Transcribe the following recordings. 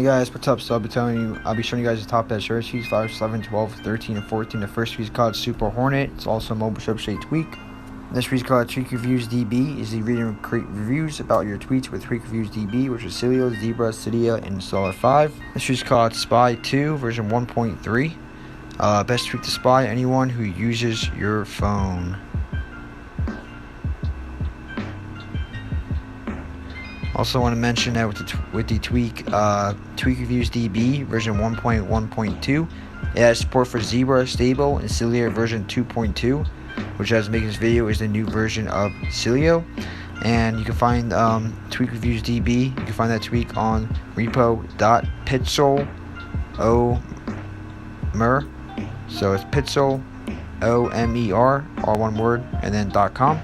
Hey guys, what's up? So I'll be showing you guys the top best short keys, 5, 11, 12, 13, and 14. The first tweet is called Super Hornet. It's also a mobile substrate tweak. This tweet is called Tweak Reviews DB. Is the reader and create reviews about your tweets with Tweak Reviews DB, which is Cilio, Zebra, Cydia, and Installer 5. This tweet is called Spy 2 version 1.3. Best tweak to spy anyone who uses your phone. Also want to mention that with the tweak Reviews DB version 1.1.2, it has support for Zebra Stable and Cydia version 2.2, which as making this video is the new version of Cilio. And you can find Tweak Reviews DB. You can find that tweak on repo.pitzel.omer. So it's Pitzel, O-M-E-R, all one word, and then .com.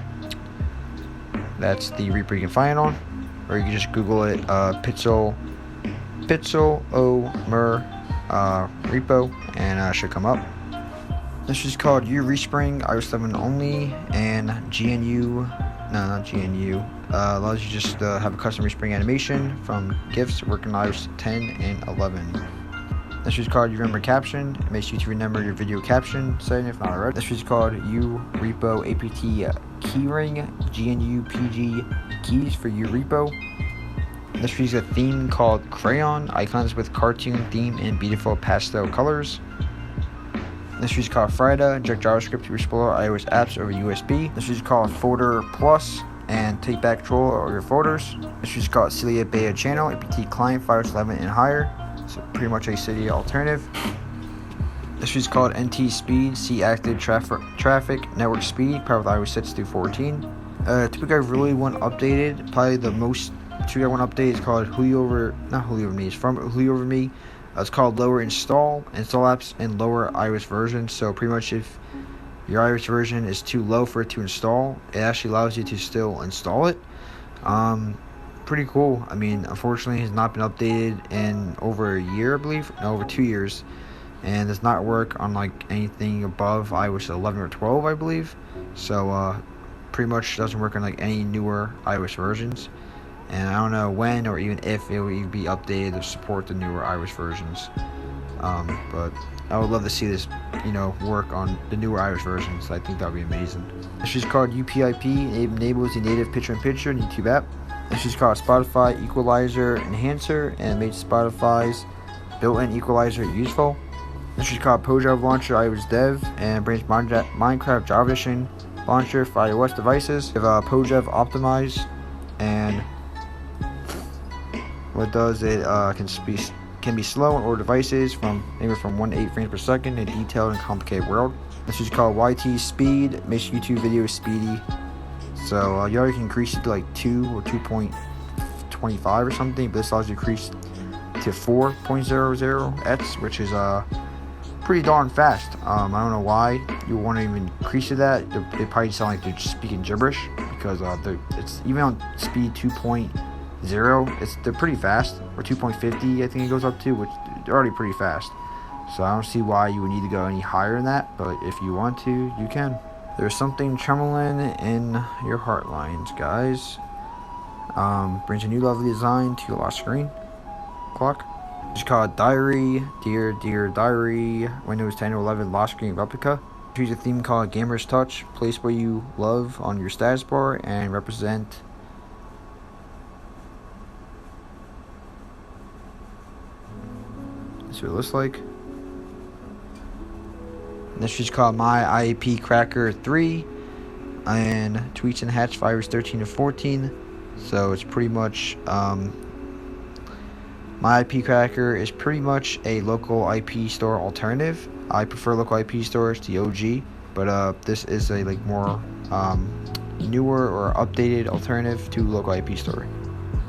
That's the repo you can find it on. Or you can just Google it, Pitzel Omer repo, and it should come up. This is called Respring, iOS 7 only, and allows you just have a custom respring animation from GIFs working on iOS 10 and 11. This is called Remember Caption. It makes you to remember your video caption setting if not already. This is called repo apt keyring GNU PG keys for repo. This is a theme called Checkra1n, icons with cartoon theme and beautiful pastel colors. This is called Friday, inject JavaScript to explore iOS apps over USB. This is called Folder Plus and take back control over your folders. This is called Cydia Beta Channel, apt client 5.11 and higher. So pretty much a Cydia alternative. This is called NT Speed, see active traffic network speed, powered with iOS 6 through 14. Tweak I really want updated, probably the most tweak I want updated is called it's from Julio Over Me. It's called Lower Install apps in lower iOS versions. So pretty much if your iOS version is too low for it to install, it actually allows you to still install it. Pretty cool. I mean, unfortunately, it has not been updated in over a year, I believe. No, over 2 years. And does not work on like anything above iOS 11 or 12, I believe. So pretty much doesn't work on like any newer iOS versions. And I don't know when or even if it will even be updated to support the newer iOS versions. But I would love to see this, work on the newer iOS versions. I think that would be amazing. This is called UPIP. It enables the native picture-in-picture YouTube app. This is called Spotify Equalizer Enhancer, and it makes Spotify's built-in equalizer useful. This is called PoJav Launcher iOS Dev, and brings Minecraft Java Edition launcher for iOS devices. We have PoJav Optimize, and what it does, it can be slow on older devices anywhere from 1 to 8 frames per second in a detailed and complicated world. This is called YT Speed, makes YouTube videos speedy. So you already can increase it to like 2 or 2.25 or something, but this allows you to increase to 4.00x, which is pretty darn fast. I don't know why you want to even increase to that. They probably sound like they're just speaking gibberish, because it's even on speed 2.0, they're pretty fast, or 2.50 I think it goes up to, which they're already pretty fast. So I don't see why you would need to go any higher than that, but if you want to, you can. There's something trembling in your heart lines, guys. Brings a new lovely design to your lock screen clock. It's called Diary, Dear Diary, Windows 10 or 11 lock screen replica. Choose a theme called Gamer's Touch. Place where you love on your status bar and represent. That's what it looks like. This is called My IAP Cracker 3, and tweets and hatch fires 13 to 14. So it's pretty much My IP Cracker is pretty much a local IP store alternative. I prefer local IP stores to OG, but this is a more newer or updated alternative to local IP store.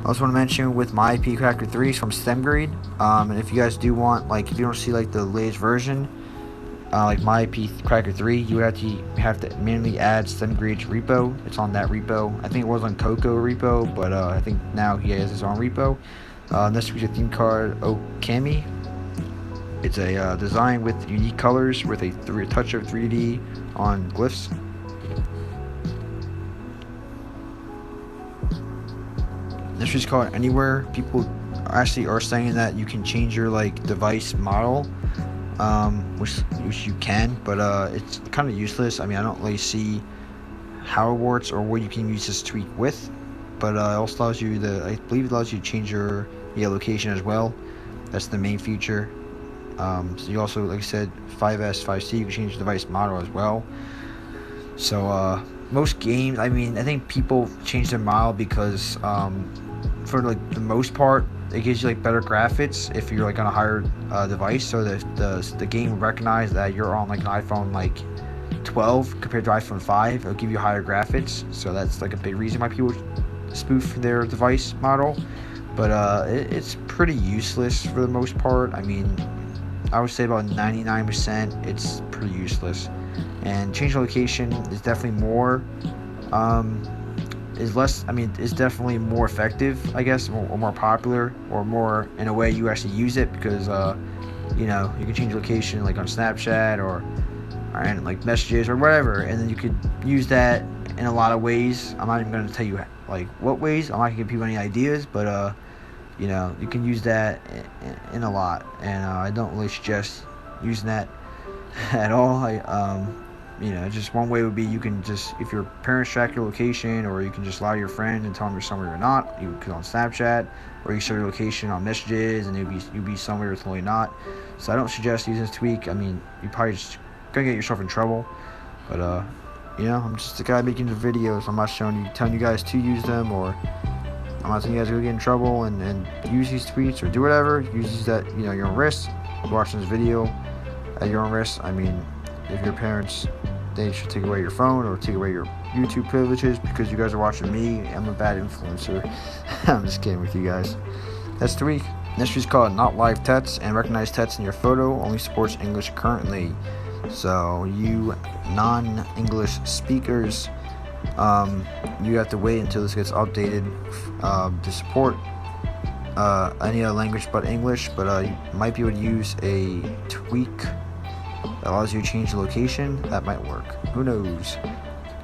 I also want to mention with My IP Cracker 3 is from StemGrade, and if you guys do want, if you don't see the latest version, like My IP Cracker 3, you have to manually add StemGrade's repo. It's on that repo. I think it was on Coco repo, but I think now he has his own repo. This is a theme called Okami. It's a design with unique colors with a touch of 3D on glyphs. This is called Anywhere. People actually are saying that you can change your like device model, which you can, but it's kind of useless. I mean, I don't really see how it works or what you can use this tweak with, but it also allows you I believe it allows you to change your location as well. That's the main feature. So you also, like I said, 5S, 5C, you can change the device model as well. So most games, I mean, I think people change their model because for like the most part, it gives you like better graphics if you're like on a higher device. So the game will recognize that you're on like an iPhone like 12 compared to iPhone 5. It'll give you higher graphics. So that's like a big reason why people spoof their device model. But it's pretty useless for the most part. I mean, I would say about 99% it's pretty useless. And change location is definitely more is definitely more effective, I guess, or more popular, or more in a way you actually use it, because you can change location like on Snapchat or and like messages or whatever, and then you could use that in a lot of ways. I'm not even going to tell you like what ways. I'm not going to give people any ideas, but you can use that in a lot, and I don't really suggest using that at all. Just one way would be you can just, if your parents track your location, or you can just lie to your friend and tell them you're somewhere you're not. You could on Snapchat, or you show your location on messages, and you'd be somewhere you're totally not. So I don't suggest using this tweak. I mean, you probably just gonna get yourself in trouble. But I'm just a guy making the videos. I'm not telling you guys to use them, or I'm not telling you guys to get in trouble and use these tweets or do whatever. Use these at your own risk. Watching this video at your own risk. I mean, if your parents, they should take away your phone or take away your YouTube privileges because you guys are watching me. I'm a bad influencer. I'm just kidding with you guys. That's the week. Next week's called Not Live Text and Recognize Text in Your Photo. Only supports English currently. So you non-English speakers, you have to wait until this gets updated to support any other language but English. But you might be able to use a tweak that allows you to change the location. That might work. Who knows?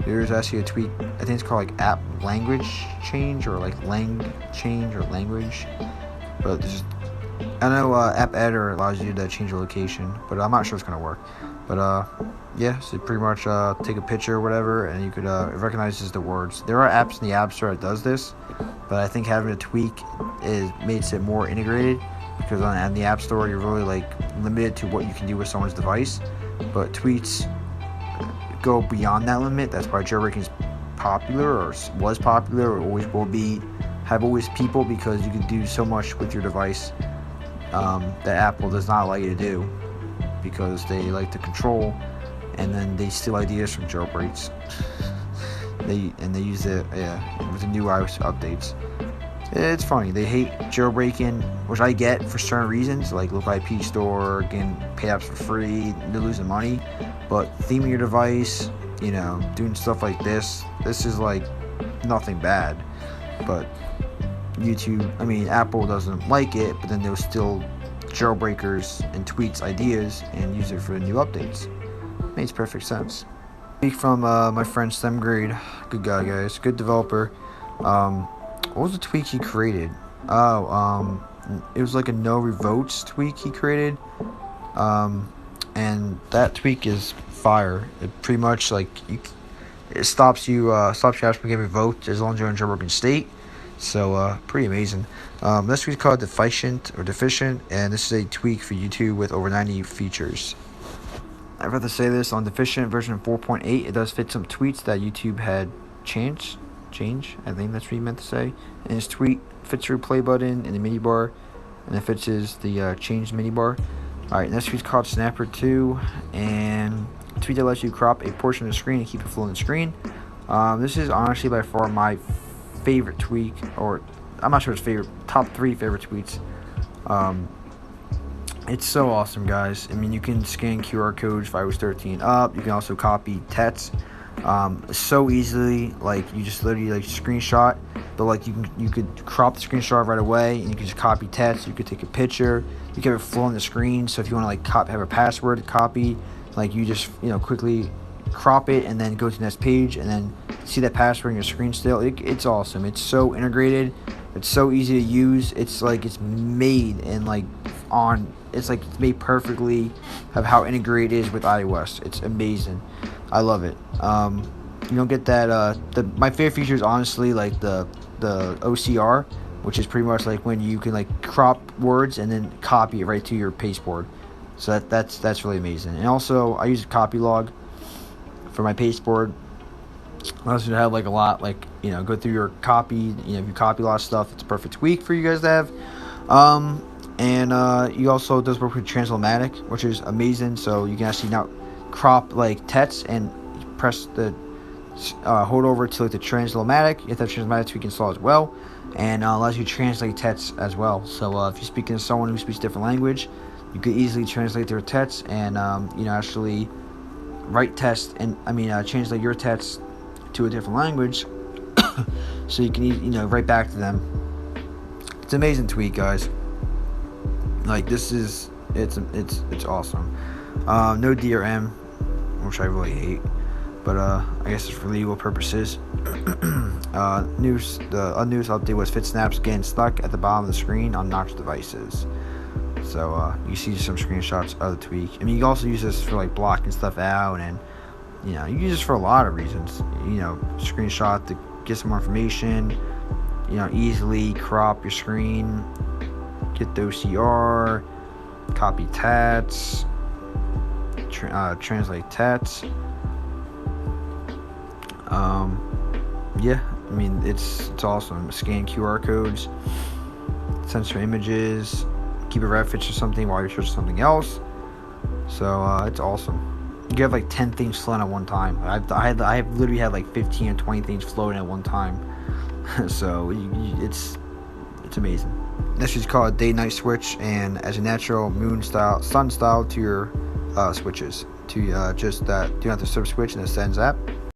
There's actually a tweak. I think it's called like app language change, or like lang change, or language. But I know app editor allows you to change the location, but I'm not sure it's gonna work. But so pretty much take a picture or whatever, and you could it recognizes the words. There are apps in the App Store that does this, but I think having a tweak makes it more integrated. Because on the App Store, you're really like limited to what you can do with someone's device, but tweets go beyond that limit. That's why jailbreaking is popular, or was popular, or always will be. Have always people, because you can do so much with your device that Apple does not allow you to do, because they like to control, and then they steal ideas from jailbreaks. They use it with the new iOS updates. It's funny. They hate jailbreaking, which I get for certain reasons, like local IP store, getting paid apps for free, they're losing money. But theming your device, doing stuff like this is like nothing bad. But Apple doesn't like it, but then they'll still jailbreakers and tweets ideas and use it for the new updates. Makes perfect sense. Speak from my friend StemGrade. Good guy, guys. Good developer. What was the tweak he created? It was like a no revotes tweak he created. And that tweak is fire. It pretty much it stops you from getting revoked as long as you're in jailbroken state. So pretty amazing. This tweak is called Deficient, and this is a tweak for YouTube with over 90 features. I forgot to say this, on Deficient version 4.8, it does fit some tweets that YouTube had changed, I think that's what he meant to say. And his tweet fits the replay button in the mini bar, and it fits the change mini bar. Alright, next tweet's called Snapper 2, and a tweet that lets you crop a portion of the screen and keep it full on the screen. This is honestly by far my favorite tweak, or I'm not sure it's favorite, top 3 favorite tweets. It's so awesome, guys. I mean, you can scan QR codes if iOS 13 up. You can also copy text so easily. Like, you just literally screenshot, but you could crop the screenshot right away, and you can just copy text. You could take a picture. You can have it flow on the screen. So if you want to have a password to copy, you just quickly crop it and then go to the next page and then see that password on your screen still. It's awesome. It's so integrated. It's so easy to use. It's like it's made and like it's made perfectly of how integrated it is with iOS. It's amazing. I love it. You don't get that. My favorite feature is honestly like the OCR, which is pretty much like when you can like crop words and then copy it right to your pasteboard. So that's really amazing. And also I use copy log for my pasteboard. Allows you to have like a lot, like, you know, go through your copy. You know, if you copy a lot of stuff, it's a perfect tweak for you guys to have. And you also does work with Translomatic, which is amazing. So you can actually now crop like text and press the hold over to like the Translomatic. You have that Translomatic tweak installed as well, and allows you to translate text as well. So if you're speaking to someone who speaks a different language, you could easily translate their text and you know, actually write text and translate your text to a different language, so you can, you know, write back to them. It's an amazing tweak, guys. Like, this is it's awesome. No DRM, which I really hate, but I guess it's for legal purposes. The newest update was Fit Snaps getting stuck at the bottom of the screen on Knox devices. So you see some screenshots of the tweak. I mean, you can also use this for like blocking stuff out, and you know, you use this for a lot of reasons. You know, screenshot to get some more information. You know, easily crop your screen, get the OCR, copy tats, translate tats. Yeah, I mean, it's awesome. Scan QR codes, censor images, keep a reference to something while you're searching something else. So it's awesome. You have like 10 things floating at one time. I've literally had like 15 or 20 things floating at one time. So it's amazing. Next is called day-night switch, and as a natural moon style, sun style to your switches. To just do not disturb switch in the settings app.